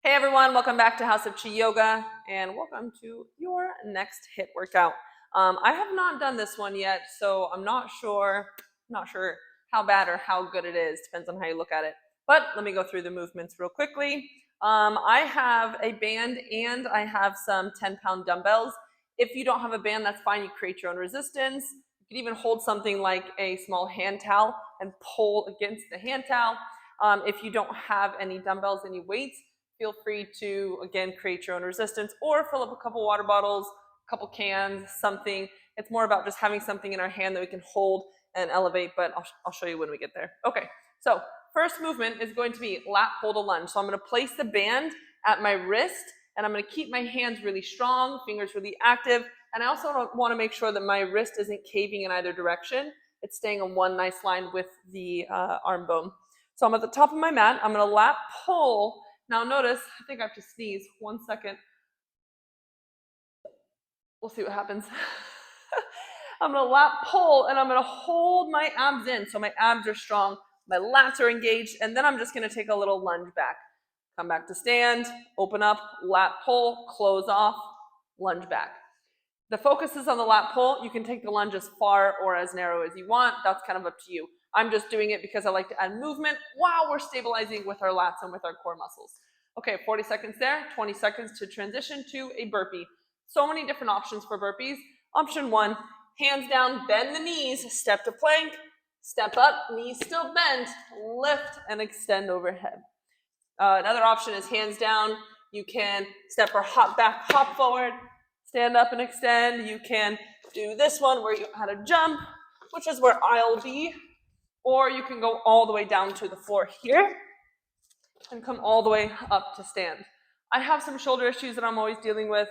Hey everyone, welcome back to House of Chi Yoga and welcome to your next HIIT workout. I have not done this one yet, so I'm not sure how bad or how good it is. Depends on how you look at it. But let me go through the movements real quickly. I have a band and I have some 10-pound dumbbells. If you don't have a band, that's fine. You create your own resistance. You can even hold something like a small hand towel and pull against the hand towel. If you don't have any dumbbells, any weights, feel free to, again, create your own resistance or fill up a couple water bottles, a couple cans, something. It's more about just having something in our hand that we can hold and elevate, but I'll show you when we get there. Okay, so first movement is going to be lat pull to lunge. So I'm going to place the band at my wrist, and I'm going to keep my hands really strong, fingers really active, and I also want to make sure that my wrist isn't caving in either direction. It's staying on one nice line with the arm bone. So I'm at the top of my mat. I'm going to lat pull. Now notice, I think I have to sneeze. 1 second. We'll see what happens. I'm going to lat pull and I'm going to hold my abs in. So my abs are strong, my lats are engaged, and then I'm just going to take a little lunge back. Come back to stand, open up, lat pull, close off, lunge back. The focus is on the lat pull. You can take the lunge as far or as narrow as you want. That's kind of up to you. I'm just doing it because I like to add movement while we're stabilizing with our lats and with our core muscles. Okay, 40 seconds there, 20 seconds to transition to a burpee. So many different options for burpees. Option 1, hands down, bend the knees, step to plank, step up, knees still bent, lift and extend overhead. Another option is hands down. You can step or hop back, hop forward, stand up and extend. You can do this one where you had a jump, which is where I'll be. Or you can go all the way down to the floor here and come all the way up to stand. I have some shoulder issues that I'm always dealing with,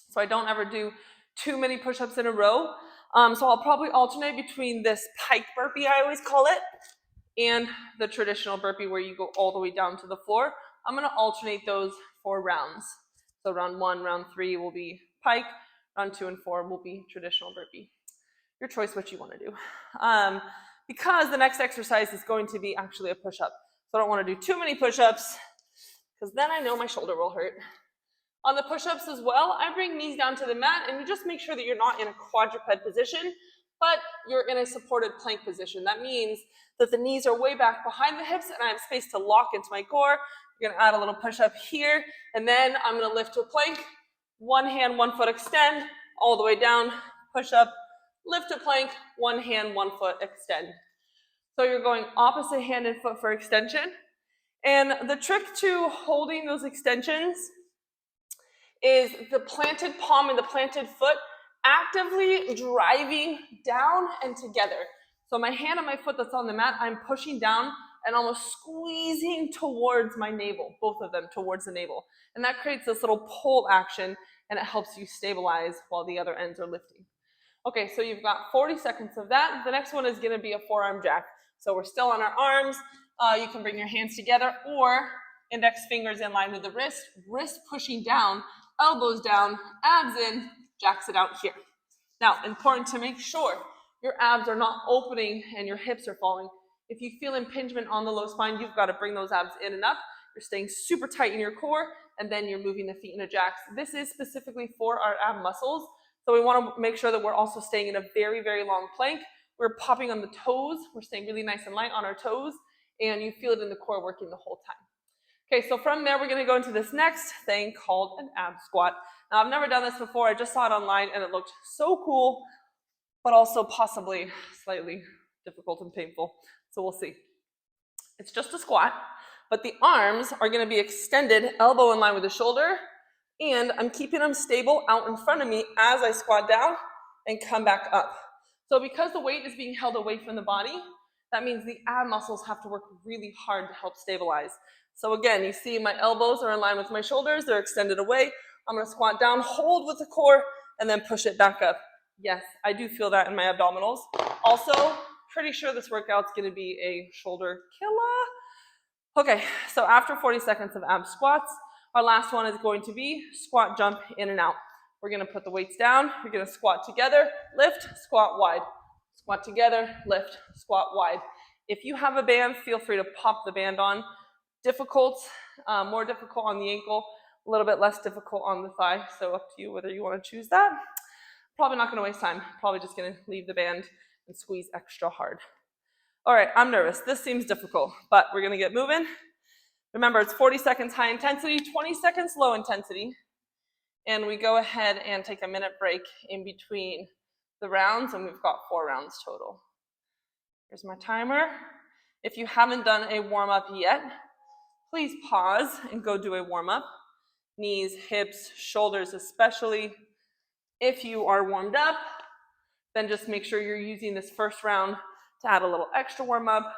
so I don't ever do too many push-ups in a row. So I'll probably alternate between this pike burpee, I always call it, and the traditional burpee where you go all the way down to the floor. I'm going to alternate those for rounds. So round 1, round 3 will be pike, round 2 and 4 will be traditional burpee. Your choice what you want to do. Because the next exercise is going to be actually a push-up. So I don't want to do too many push-ups because then I know my shoulder will hurt. On the push-ups as well, I bring knees down to the mat and you just make sure that you're not in a quadruped position, but you're in a supported plank position. That means that the knees are way back behind the hips and I have space to lock into my core. You're going to add a little push-up here, and then I'm going to lift to a plank. One hand, 1 foot extend, all the way down, push-up, lift to plank, 1 hand, 1 foot extend. So you're going opposite hand and foot for extension. And the trick to holding those extensions is the planted palm and the planted foot actively driving down and together. So my hand and my foot that's on the mat, I'm pushing down and almost squeezing towards my navel, both of them towards the navel. And that creates this little pull action and it helps you stabilize while the other ends are lifting. Okay, so you've got 40 seconds of that. The next one is going to be a forearm jack. So we're still on our arms. You can bring your hands together or index fingers in line with the wrist pushing down, elbows down, abs in, jacks it out here. Now, important to make sure your abs are not opening and your hips are falling. If you feel impingement on the low spine, you've got to bring those abs in and up. You're staying super tight in your core, and then you're moving the feet into jacks. This is specifically for our ab muscles. So we want to make sure that we're also staying in a very, very long plank. We're popping on the toes. We're staying really nice and light on our toes, and you feel it in the core working the whole time. Okay, so from there, we're going to go into this next thing called an ab squat. Now, I've never done this before. I just saw it online, and it looked so cool, but also possibly slightly difficult and painful. So we'll see. It's just a squat, but the arms are going to be extended, elbow in line with the shoulder, and I'm keeping them stable out in front of me as I squat down and come back up. So because the weight is being held away from the body, that means the ab muscles have to work really hard to help stabilize. So again, you see my elbows are in line with my shoulders, they're extended away. I'm going to squat down, hold with the core, and then push it back up. Yes, I do feel that in my abdominals. Also, pretty sure this workout's going to be a shoulder killer. Okay, so after 40 seconds of ab squats, our last one is going to be squat, jump, in and out. We're going to put the weights down. We're going to squat together, lift, squat wide. Squat together, lift, squat wide. If you have a band, feel free to pop the band on. difficult, more difficult on the ankle, a little bit less difficult on the thigh. So up to you whether you want to choose that. Probably not going to waste time. Probably just going to leave the band and squeeze extra hard. All right, I'm nervous. This seems difficult, but we're going to get moving. Remember, it's 40 seconds high intensity, 20 seconds low intensity. And we go ahead and take a minute break in between the rounds, and we've got 4 rounds total. Here's my timer. If you haven't done a warm-up yet, please pause and go do a warm-up. Knees, hips, shoulders especially. If you are warmed up, then just make sure you're using this first round to add a little extra warm-up.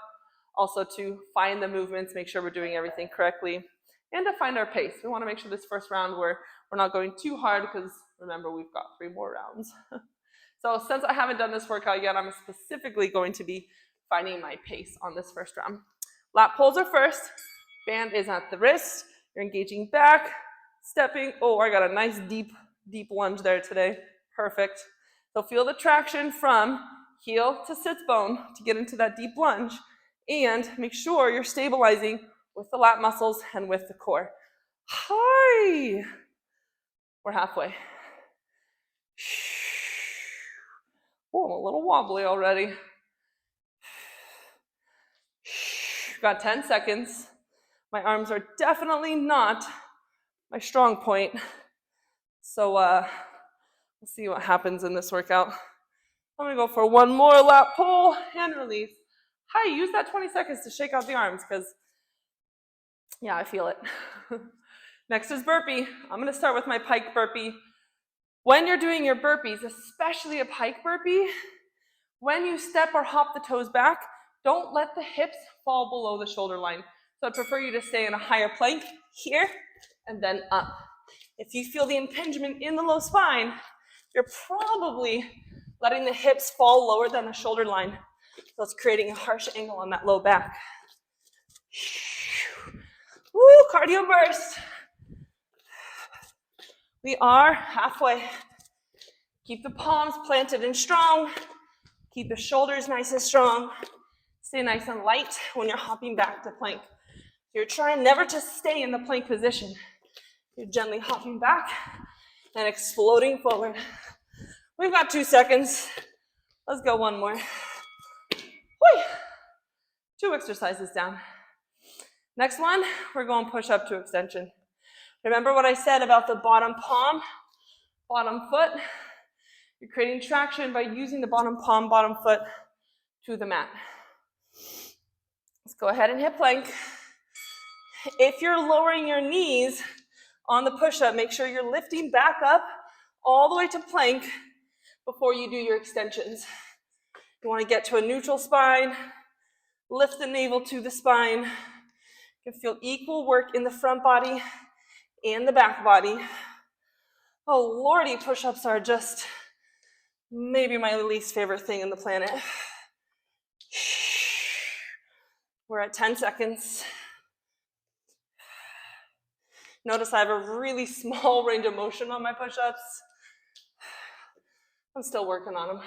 Also to find the movements, make sure we're doing everything correctly, and to find our pace. We want to make sure this first round we're not going too hard because remember we've got 3 more rounds. So since I haven't done this workout yet, I'm specifically going to be finding my pace on this first round. Lat pulls are first. Band is at the wrist. You're engaging back, stepping. Oh, I got a nice deep lunge there today. Perfect. So feel the traction from heel to sits bone to get into that deep lunge. And make sure you're stabilizing with the lat muscles and with the core. Hi! We're halfway. Oh, I'm a little wobbly already. Got 10 seconds. My arms are definitely not my strong point. So we'll see what happens in this workout. I'm gonna go for one more lat pull and release. Hi, use that 20 seconds to shake out the arms because, yeah, I feel it. Next is burpee. I'm gonna start with my pike burpee. When you're doing your burpees, especially a pike burpee, when you step or hop the toes back, don't let the hips fall below the shoulder line. So I'd prefer you to stay in a higher plank here and then up. If you feel the impingement in the low spine, you're probably letting the hips fall lower than the shoulder line. So it's creating a harsh angle on that low back. Woo, cardio burst. We are halfway. Keep the palms planted and strong. Keep the shoulders nice and strong. Stay nice and light when you're hopping back to plank. You're trying never to stay in the plank position. You're gently hopping back and exploding forward. We've got 2 seconds. Let's go one more. Whee! 2 exercises down. Next one, we're going push up to extension. Remember what I said about the bottom palm, bottom foot? You're creating traction by using the bottom palm, bottom foot to the mat. Let's go ahead and hit plank. If you're lowering your knees on the push-up, make sure you're lifting back up all the way to plank before you do your extensions. You want to get to a neutral spine, lift the navel to the spine. You can feel equal work in the front body and the back body. Oh lordy, push-ups are just maybe my least favorite thing in the planet. We're at 10 seconds. Notice I have a really small range of motion on my push-ups. I'm still working on them.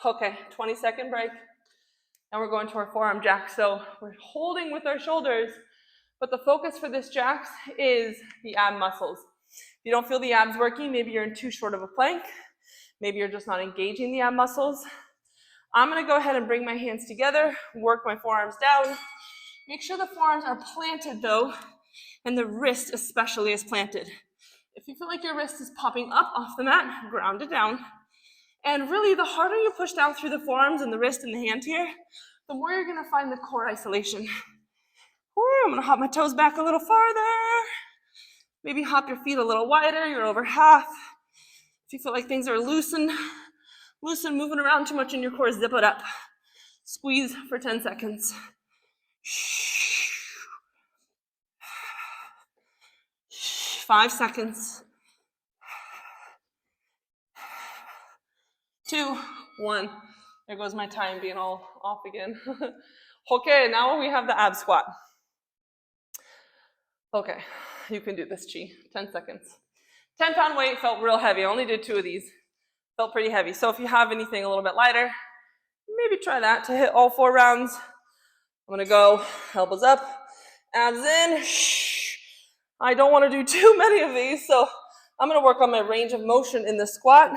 Okay, 20-second break. Now we're going to our forearm jack. So we're holding with our shoulders, but the focus for this jacks is the ab muscles. If you don't feel the abs working, maybe you're in too short of a plank. Maybe you're just not engaging the ab muscles. I'm gonna go ahead and bring my hands together, work my forearms down. Make sure the forearms are planted though, and the wrist especially is planted. If you feel like your wrist is popping up off the mat, ground it down. And really, the harder you push down through the forearms and the wrist and the hand here, the more you're gonna find the core isolation. I'm gonna hop my toes back a little farther. Maybe hop your feet a little wider, you're over half. If you feel like things are loosen, moving around too much in your core, zip it up. Squeeze for 10 seconds. 5 seconds. 2, 1. There goes my time being all off again. Okay, now we have the ab squat. Okay, you can do this, Chi. 10 seconds. 10-pound weight, felt real heavy. I only did 2 of these. Felt pretty heavy. So if you have anything a little bit lighter, maybe try that to hit all 4 rounds. I'm gonna go elbows up, abs in. I don't want to do too many of these, so I'm gonna work on my range of motion in the squat.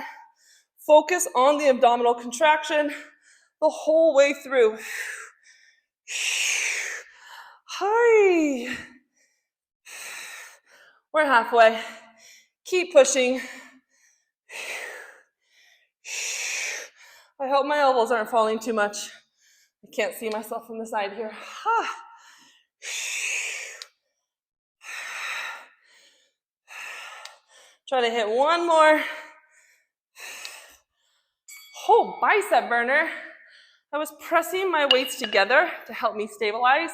Focus on the abdominal contraction the whole way through. Hi. We're halfway. Keep pushing. I hope my elbows aren't falling too much. I can't see myself from the side here. Try to hit one more. Oh, bicep burner. I was pressing my weights together to help me stabilize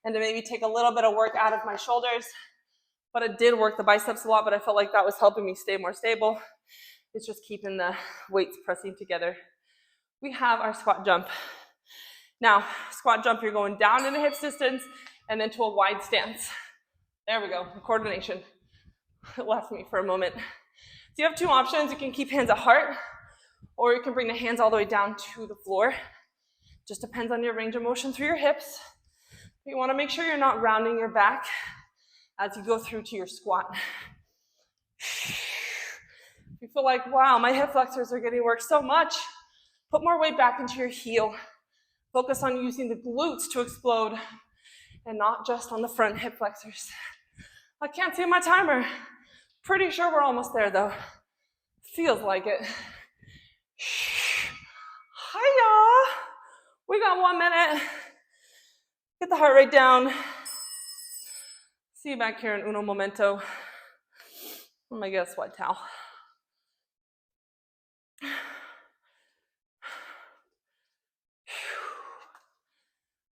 and to maybe take a little bit of work out of my shoulders. But it did work the biceps a lot, but I felt like that was helping me stay more stable. It's just keeping the weights pressing together. We have our squat jump. Now, squat jump, you're going down in a hips distance and then to a wide stance. There we go, coordination. It left me for a moment. So you have two options. You can keep hands at heart, or you can bring the hands all the way down to the floor. Just depends on your range of motion through your hips. You want to make sure you're not rounding your back as you go through to your squat. You feel like, wow, my hip flexors are getting worked so much. Put more weight back into your heel. Focus on using the glutes to explode and not just on the front hip flexors. I can't see my timer. Pretty sure we're almost there though. Feels like it. Hiya! We got 1 minute. Get the heart rate down. See you back here in uno momento. I'm gonna get a sweat towel.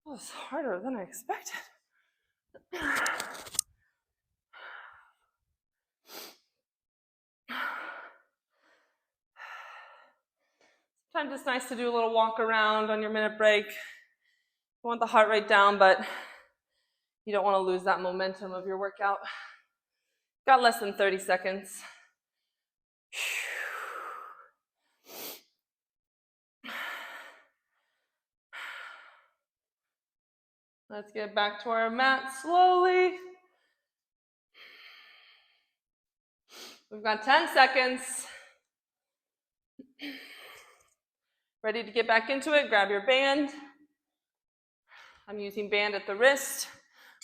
That was harder than I expected. Sometimes it's nice to do a little walk around on your minute break. You want the heart rate down, but you don't want to lose that momentum of your workout. Got less than 30 seconds. Let's get back to our mat slowly. We've got 10 seconds. Ready to get back into it? Grab your band. I'm using band at the wrist.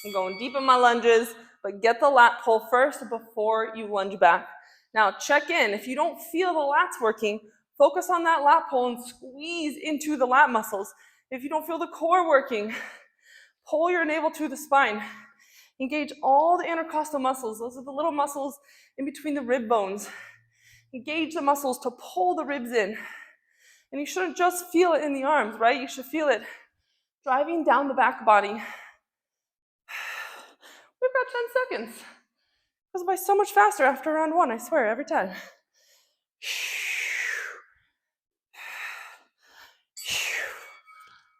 I'm going deep in my lunges, but get the lat pull first before you lunge back. Now check in. If you don't feel the lats working, focus on that lat pull and squeeze into the lat muscles. If you don't feel the core working, pull your navel to the spine. Engage all the intercostal muscles. Those are the little muscles in between the rib bones. Engage the muscles to pull the ribs in. And you shouldn't just feel it in the arms, right? You should feel it driving down the back body. We've got 10 seconds. It goes by so much faster after round one, I swear, every time.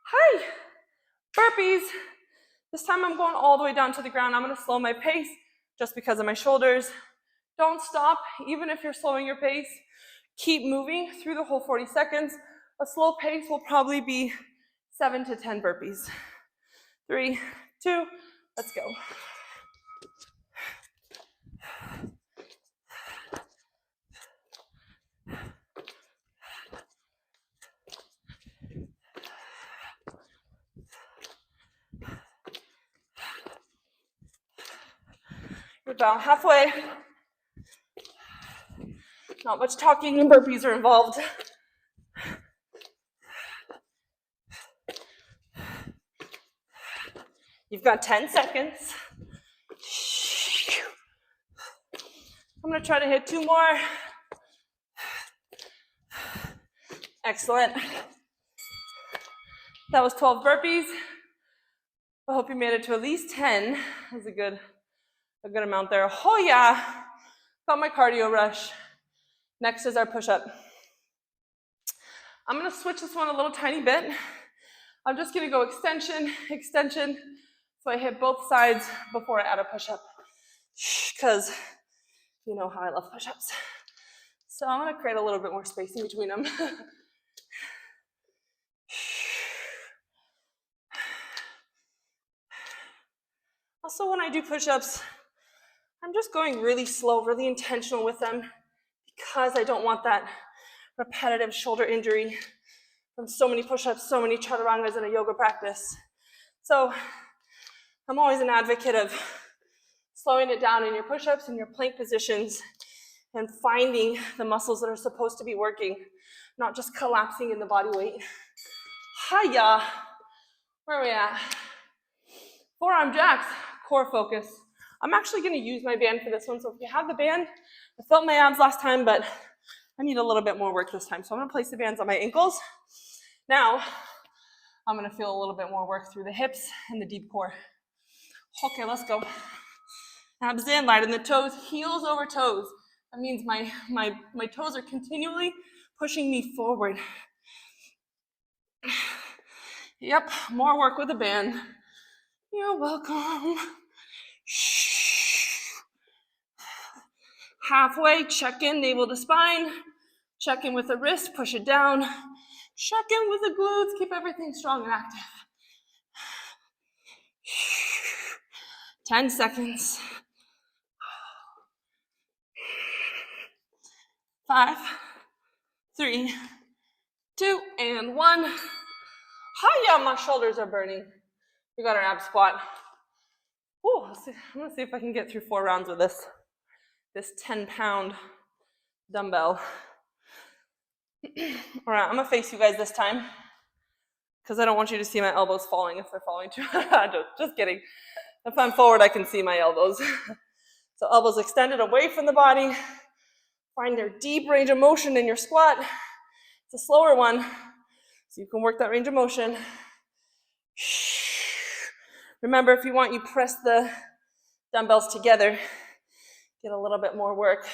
Hi, burpees. This time I'm going all the way down to the ground. I'm gonna slow my pace just because of my shoulders. Don't stop, even if you're slowing your pace. Keep moving through the whole 40 seconds. A slow pace will probably be 7 to 10 burpees. 3, 2, let's go. You're about halfway. Not much talking and burpees are involved. You've got 10 seconds. I'm gonna try to hit 2 more. Excellent. That was 12 burpees. I hope you made it to at least 10. That was a good amount there. Oh yeah, got my cardio rush. Next is our push-up. I'm gonna switch this one a little tiny bit. I'm just gonna go extension, extension, so I hit both sides before I add a push-up, because you know how I love push-ups. So I'm gonna create a little bit more space in between them. Also, when I do push-ups, I'm just going really slow, really intentional with them because I don't want that repetitive shoulder injury from so many push-ups, so many chaturangas in a yoga practice. So I'm always an advocate of slowing it down in your push-ups and your plank positions and finding the muscles that are supposed to be working, not just collapsing in the body weight. Hiya! Where are we at? Forearm jacks, core focus. I'm actually going to use my band for this one, so if you have the band, I felt my abs last time, but I need a little bit more work this time, so I'm going to place the bands on my ankles. Now, I'm going to feel a little bit more work through the hips and the deep core. Okay, let's go. Abs in, light in the toes, heels over toes. That means my toes are continually pushing me forward. Yep, more work with a band. You're welcome. Halfway, check in, navel to spine. Check in with the wrist, push it down. Check in with the glutes, keep everything strong and active. 10 seconds. 5, 3, 2, and 1. Hiya, my shoulders are burning. We got our ab squat. Ooh, I'm gonna see if I can get through 4 rounds with this 10-pound dumbbell. All right, I'm gonna face you guys this time because I don't want you to see my elbows falling if they're falling too. Just kidding. If I'm forward, I can see my elbows. So elbows extended away from the body. Find your deep range of motion in your squat. It's a slower one, so you can work that range of motion. Remember, if you want, you press the dumbbells together. Get a little bit more work.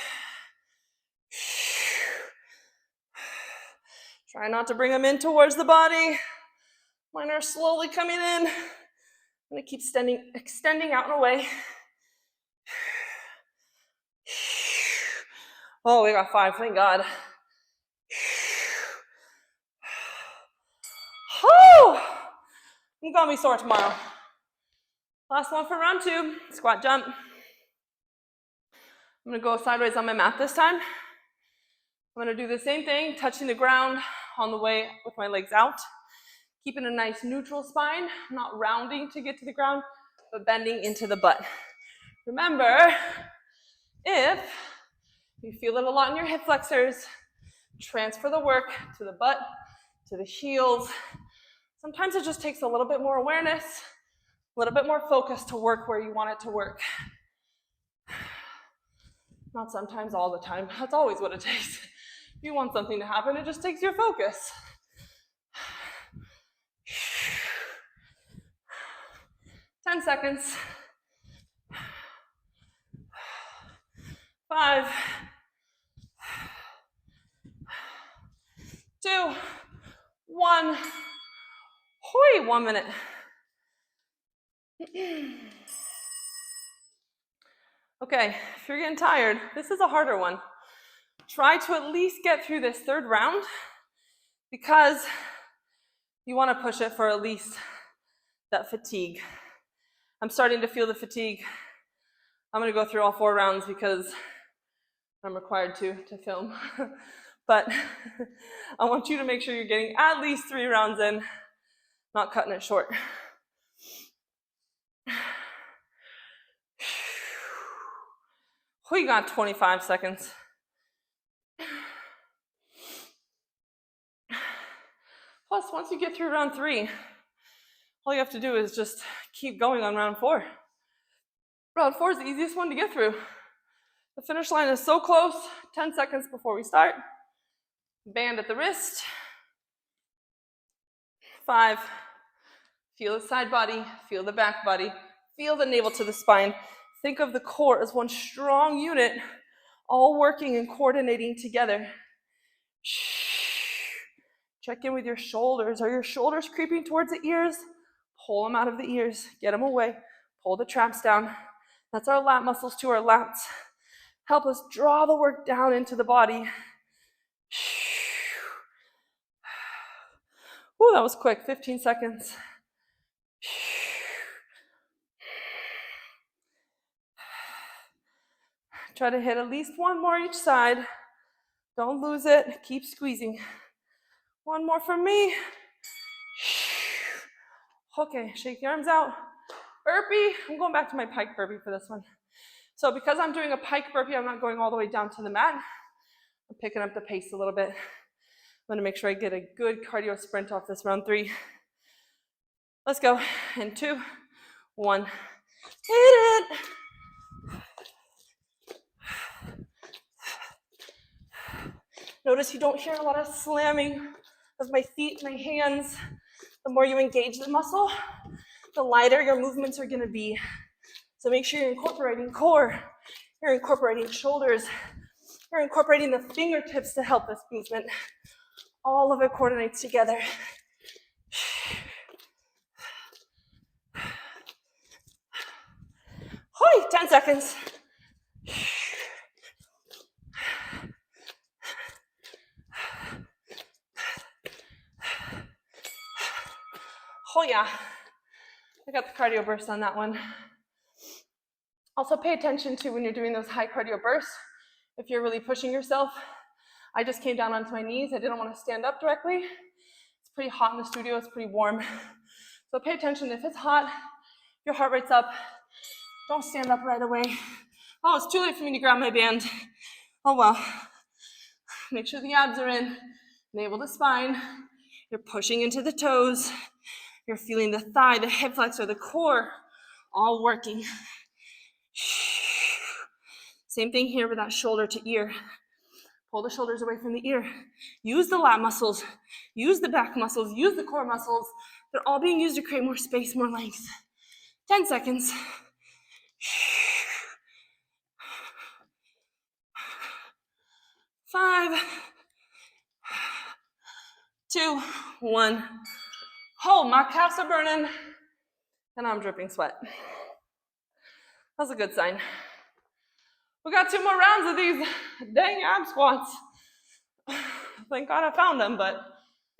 Try not to bring them in towards the body. Mine are slowly coming in. I'm going to keep extending out and away. Oh, we got 5, thank God. Oh, you got me sore tomorrow. Last one for round 2, squat jump. I'm going to go sideways on my mat this time. I'm going to do the same thing, touching the ground on the way with my legs out. Keeping a nice neutral spine, not rounding to get to the ground, but bending into the butt. Remember, if you feel it a lot in your hip flexors, transfer the work to the butt, to the heels. Sometimes it just takes a little bit more awareness, a little bit more focus to work where you want it to work. Not sometimes, all the time. That's always what it takes. If you want something to happen, it just takes your focus. 10 seconds. 5, 2, 1. Hoi, 1 minute. Okay, if you're getting tired, this is a harder one. Try to at least get through this 3rd round because you want to push it for at least that fatigue. I'm starting to feel the fatigue. I'm going to go through all 4 rounds because I'm required to film. But I want you to make sure you're getting at least 3 rounds in, not cutting it short. We got 25 seconds. Plus, once you get through round 3, all you have to do is just keep going on round 4. Round 4 is the easiest one to get through. The finish line is so close, 10 seconds before we start. Band at the wrist. 5, feel the side body, feel the back body, feel the navel to the spine. Think of the core as one strong unit, all working and coordinating together. Check in with your shoulders. Are your shoulders creeping towards the ears? Pull them out of the ears. Get them away. Pull the traps down. That's our lat muscles to our lats. Help us draw the work down into the body. Ooh, that was quick. 15 seconds. Try to hit at least one more each side. Don't lose it. Keep squeezing. One more from me. Okay, shake your arms out. Burpee. I'm going back to my pike burpee for this one. So because I'm doing a pike burpee, I'm not going all the way down to the mat. I'm picking up the pace a little bit. I'm going to make sure I get a good cardio sprint off this round 3. Let's go. In 2, 1. Hit it. Notice you don't hear a lot of slamming of my feet, my hands. The more you engage the muscle, the lighter your movements are going to be. So make sure you're incorporating core, you're incorporating shoulders, you're incorporating the fingertips to help this movement. All of it coordinates together. Hoi, 10 seconds. Oh yeah, I got the cardio burst on that one. Also pay attention to when you're doing those high cardio bursts, if you're really pushing yourself. I just came down onto my knees. I didn't want to stand up directly. It's pretty hot in the studio, it's pretty warm. So pay attention, if it's hot, your heart rate's up, don't stand up right away. Oh, it's too late for me to grab my band. Oh well. Make sure the abs are in, navel to spine. You're pushing into the toes. You're feeling the thigh, the hip flexor, the core, all working. Same thing here with that shoulder to ear. Pull the shoulders away from the ear. Use the lat muscles. Use the back muscles. Use the core muscles. They're all being used to create more space, more length. 10 seconds. 5, 2, 1. Oh, my calves are burning. And I'm dripping sweat. That's a good sign. We got 2 more rounds of these dang ab squats. Thank God I found them, but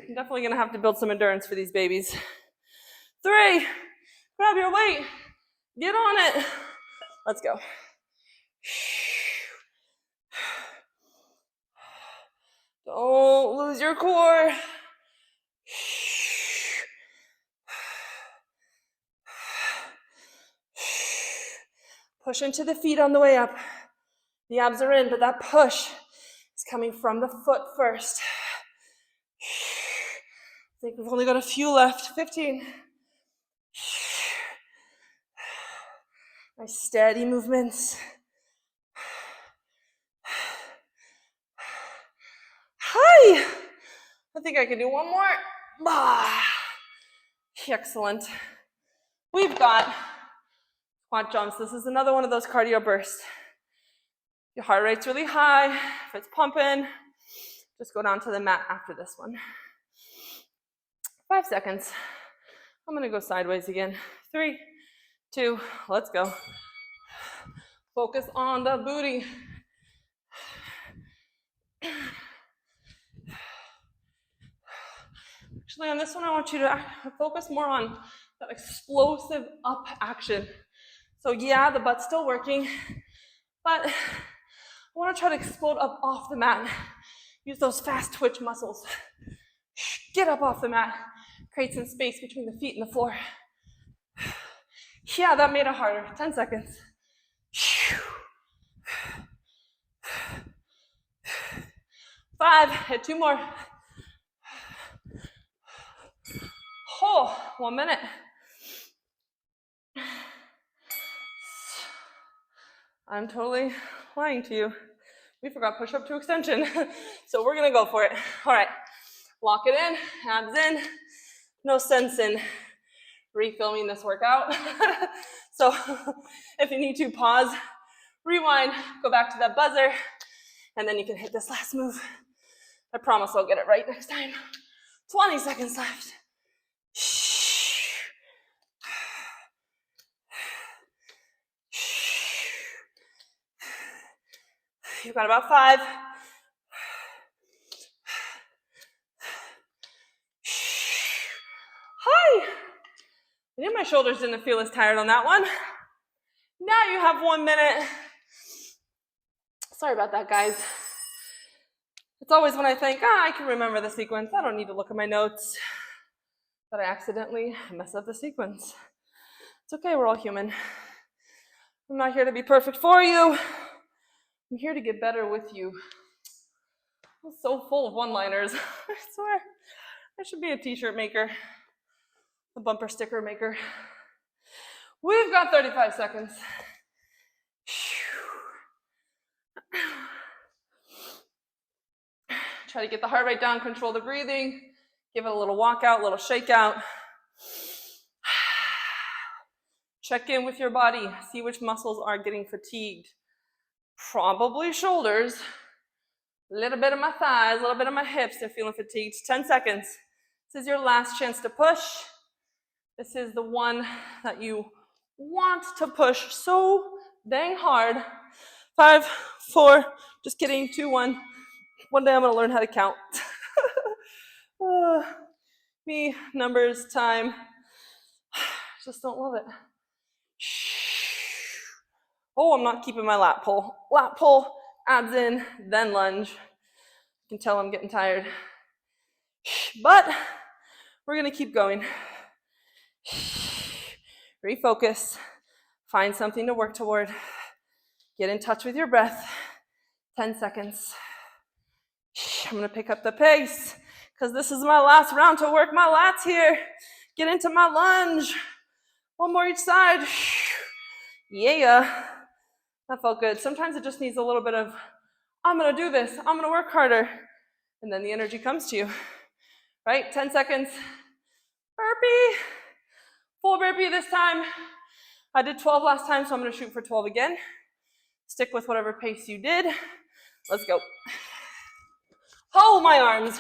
I'm definitely gonna have to build some endurance for these babies. 3, grab your weight, get on it. Let's go. Don't lose your core. Push into the feet on the way up. The abs are in, but that push is coming from the foot first. I think we've only got a few left. 15. Nice steady movements. Hi! I think I can do one more. Excellent. We've got quad jumps. This is another one of those cardio bursts. Your heart rate's really high. If it's pumping, just go down to the mat after this one. 5 seconds. I'm gonna go sideways again. 3, 2, let's go. Focus on the booty. Actually, on this one, I want you to focus more on that explosive up action. So yeah, the butt's still working, but I want to try to explode up off the mat. Use those fast twitch muscles. Get up off the mat. Create some space between the feet and the floor. Yeah, that made it harder. 10 seconds. 5, hit 2 more. Oh, 1 minute. I'm totally lying to you. We forgot push up to extension. So we're gonna go for it. All right, lock it in, abs in. No sense in refilming this workout. So if you need to, pause, rewind, go back to that buzzer, and then you can hit this last move. I promise I'll get it right next time. 20 seconds left. You've got about 5. Hi. I knew my shoulders didn't feel as tired on that one. Now you have 1 minute. Sorry about that, guys. It's always when I think, I can remember the sequence. I don't need to look at my notes. But I accidentally mess up the sequence. It's okay, we're all human. I'm not here to be perfect for you. I'm here to get better with you. I'm so full of one-liners. I swear. I should be a t-shirt maker, a bumper sticker maker. We've got 35 seconds. Try to get the heart rate down, control the breathing, give it a little walk out, a little shake out. Check in with your body, see which muscles are getting fatigued. Probably shoulders, a little bit of my thighs, a little bit of my hips, they're feeling fatigued. 10 seconds. This is your last chance to push. This is the one that you want to push so dang hard. 5, 4, just kidding, 2, 1. One day I'm gonna learn how to count. Me, numbers, time. Just don't love it. Oh, I'm not keeping my lat pull. Lat pull, abs in, then lunge. You can tell I'm getting tired. But we're gonna keep going. Refocus. Find something to work toward. Get in touch with your breath. 10 seconds. I'm gonna pick up the pace because this is my last round to work my lats here. Get into my lunge. One more each side. Yeah, that felt good. Sometimes it just needs a little bit of, I'm gonna do this, I'm gonna work harder. And then the energy comes to you, right? 10 seconds. Burpee. Full burpee this time. I did 12 last time, so I'm gonna shoot for 12 again. Stick with whatever pace you did. Let's go. Hold my arms.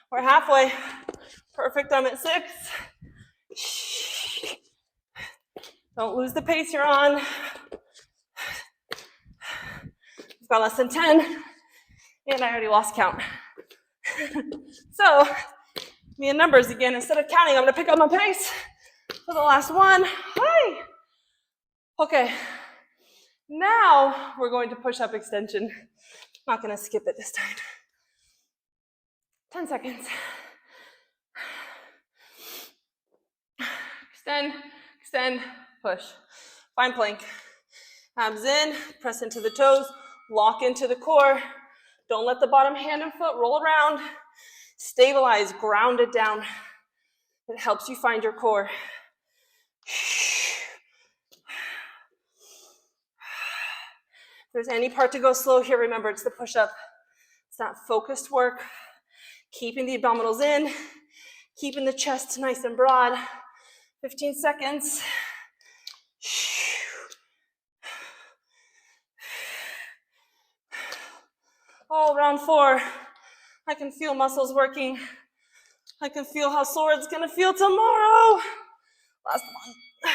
We're halfway. Perfect, I'm at 6. Don't lose the pace you're on. We've got less than 10, and I already lost count. So, me and numbers again. Instead of counting, I'm gonna pick up my pace for the last one. Hi. Okay, now we're going to push-up extension. Not gonna skip it this time. 10 seconds. Extend, extend, push. Find plank. Abs in, press into the toes, lock into the core. Don't let the bottom hand and foot roll around. Stabilize, ground it down. It helps you find your core. If there's any part to go slow here, remember it's the push-up. It's that focused work. Keeping the abdominals in, keeping the chest nice and broad. 15 seconds. Oh, round 4. I can feel muscles working. I can feel how sore it's gonna feel tomorrow. Last one.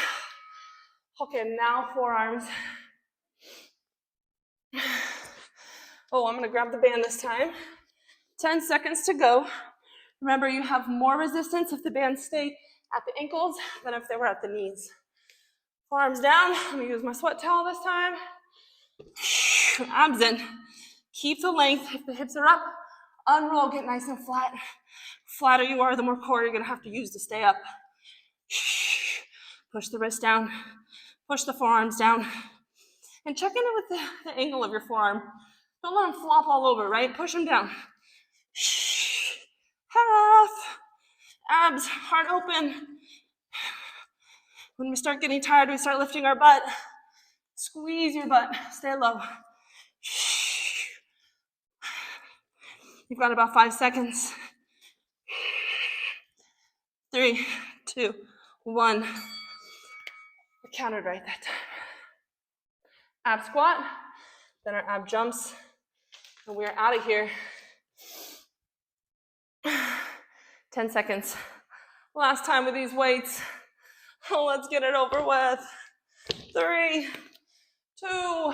Okay, now forearms. Oh, I'm gonna grab the band this time. 10 seconds to go. Remember, you have more resistance if the bands stay at the ankles than if they were at the knees. Forearms down. I'm gonna use my sweat towel this time. Abs in. Keep the length. If the hips are up, unroll, get nice and flat. Flatter you are, the more core you're gonna have to use to stay up. Push the wrist down. Push the forearms down. And check in with the angle of your forearm. Don't let them flop all over, right? Push them down. Half. Abs, heart open. When we start getting tired, we start lifting our butt. Squeeze your butt. Stay low. You've got about 5 seconds. 3, 2, 1. I counted right that time. Ab squat, then our ab jumps, and we're out of here. 10 seconds. Last time with these weights. Oh, let's get it over with. 3, 2,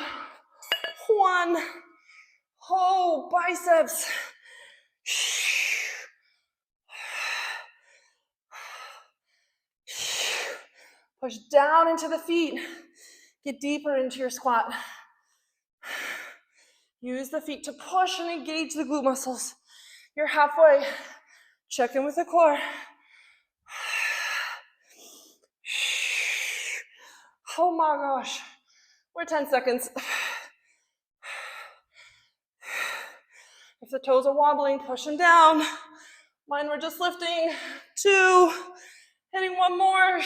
1. Oh, biceps. Push down into the feet. Get deeper into your squat. Use the feet to push and engage the glute muscles. You're halfway. Check in with the core. Oh my gosh. We're 10 seconds. If the toes are wobbling, push them down. Mine were just lifting. 2. Hitting one more.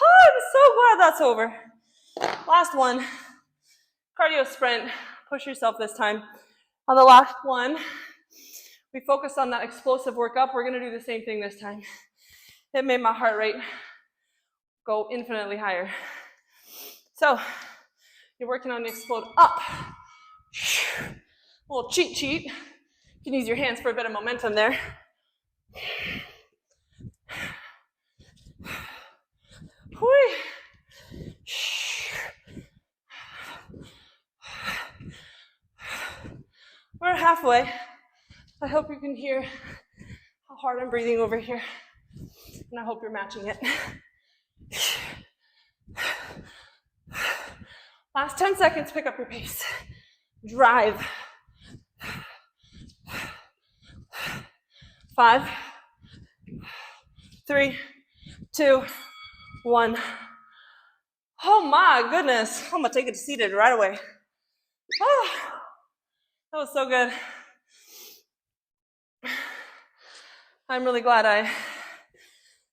Oh, I'm so glad that's over. Last one. Cardio sprint. Push yourself this time. On the last one, we focused on that explosive workup. We're going to do the same thing this time. It made my heart rate go infinitely higher. So, you're working on the explode up. A little cheat sheet. You can use your hands for a bit of momentum there. We're halfway. I hope you can hear how hard I'm breathing over here. And I hope you're matching it. Last 10 seconds, pick up your pace. Drive. 5, 3, 2, 1. Oh my goodness. I'm gonna take it seated right away. Oh, that was so good. I'm really glad I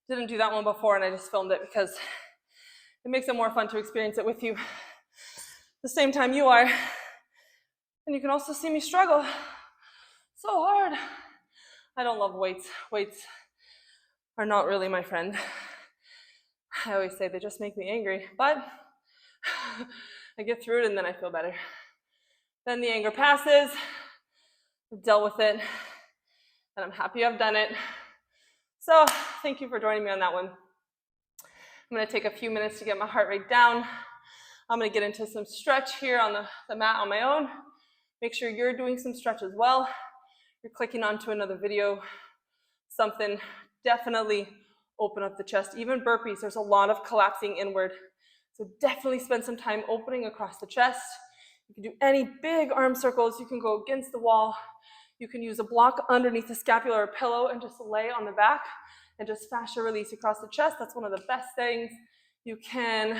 didn't do that one before and I just filmed it because it makes it more fun to experience it with you the same time you are. And you can also see me struggle so hard. I don't love weights. Weights are not really my friend. I always say they just make me angry, but I get through it and then I feel better. Then the anger passes, I've dealt with it, and I'm happy I've done it. So thank you for joining me on that one. I'm going to take a few minutes to get my heart rate down. I'm going to get into some stretch here on the mat on my own. Make sure you're doing some stretch as well. You're clicking onto another video, something, definitely open up the chest. Even burpees, there's a lot of collapsing inward. So definitely spend some time opening across the chest. You can do any big arm circles. You can go against the wall. You can use a block underneath the scapula or pillow and just lay on the back and just fascia release across the chest. That's one of the best things. You can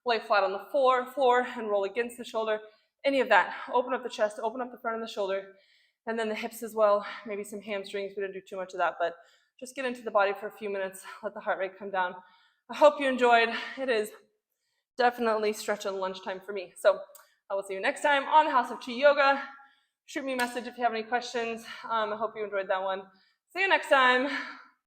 lay flat on the floor and roll against the shoulder. Any of that. Open up the chest, open up the front of the shoulder, and then the hips as well. Maybe some hamstrings. We didn't do too much of that, but just get into the body for a few minutes. Let the heart rate come down. I hope you enjoyed. It is definitely stretch and lunchtime for me. So I will see you next time on House of Chi Yoga. Shoot me a message if you have any questions. I hope you enjoyed that one. See you next time.